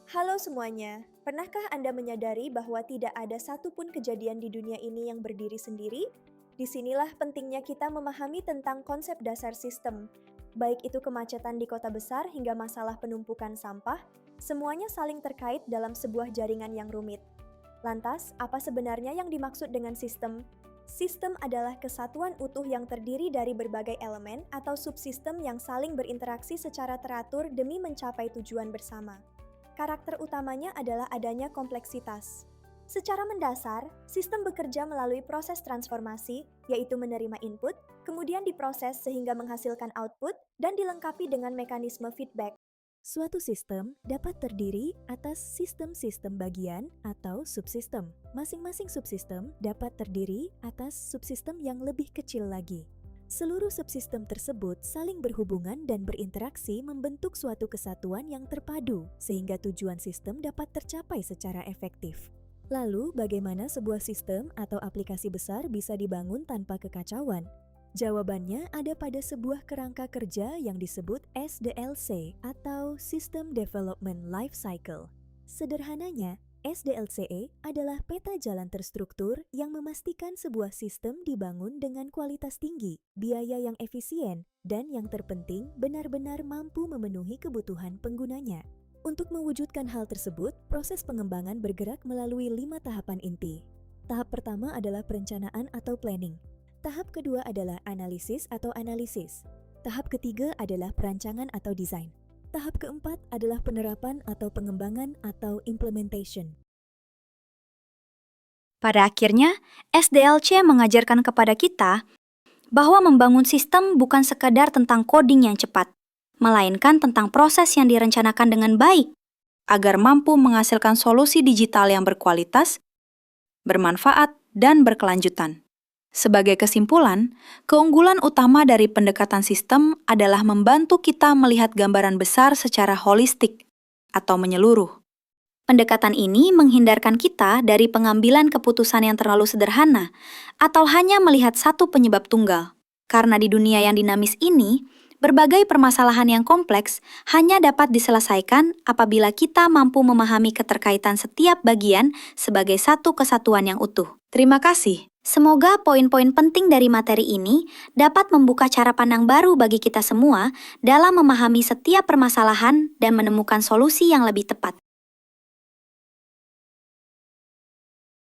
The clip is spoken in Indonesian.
Halo semuanya, pernahkah Anda menyadari bahwa tidak ada satupun kejadian di dunia ini yang berdiri sendiri? Disinilah pentingnya kita memahami tentang konsep dasar sistem. Baik itu kemacetan di kota besar hingga masalah penumpukan sampah, semuanya saling terkait dalam sebuah jaringan yang rumit. Lantas, apa sebenarnya yang dimaksud dengan sistem? Sistem adalah kesatuan utuh yang terdiri dari berbagai elemen atau subsistem yang saling berinteraksi secara teratur demi mencapai tujuan bersama. Karakter utamanya adalah adanya kompleksitas. Secara mendasar, sistem bekerja melalui proses transformasi, yaitu menerima input, kemudian diproses sehingga menghasilkan output, dan dilengkapi dengan mekanisme feedback. Suatu sistem dapat terdiri atas sistem-sistem bagian atau subsistem. Masing-masing subsistem dapat terdiri atas subsistem yang lebih kecil lagi. Seluruh subsistem tersebut saling berhubungan dan berinteraksi membentuk suatu kesatuan yang terpadu, sehingga tujuan sistem dapat tercapai secara efektif. Lalu, bagaimana sebuah sistem atau aplikasi besar bisa dibangun tanpa kekacauan? Jawabannya ada pada sebuah kerangka kerja yang disebut SDLC atau System Development Life Cycle. Sederhananya, SDLCE adalah peta jalan terstruktur yang memastikan sebuah sistem dibangun dengan kualitas tinggi, biaya yang efisien, dan yang terpenting benar-benar mampu memenuhi kebutuhan penggunanya. Untuk mewujudkan hal tersebut, proses pengembangan bergerak melalui 5 tahapan inti. Tahap pertama adalah perencanaan atau planning. Tahap kedua adalah analisis atau analisis. Tahap ketiga adalah perancangan atau desain. Tahap keempat adalah penerapan atau pengembangan atau implementation. Pada akhirnya, SDLC mengajarkan kepada kita bahwa membangun sistem bukan sekadar tentang coding yang cepat, melainkan tentang proses yang direncanakan dengan baik agar mampu menghasilkan solusi digital yang berkualitas, bermanfaat, dan berkelanjutan. Sebagai kesimpulan, keunggulan utama dari pendekatan sistem adalah membantu kita melihat gambaran besar secara holistik atau menyeluruh. Pendekatan ini menghindarkan kita dari pengambilan keputusan yang terlalu sederhana atau hanya melihat satu penyebab tunggal. Karena di dunia yang dinamis ini, berbagai permasalahan yang kompleks hanya dapat diselesaikan apabila kita mampu memahami keterkaitan setiap bagian sebagai satu kesatuan yang utuh. Terima kasih. Semoga poin-poin penting dari materi ini dapat membuka cara pandang baru bagi kita semua dalam memahami setiap permasalahan dan menemukan solusi yang lebih tepat.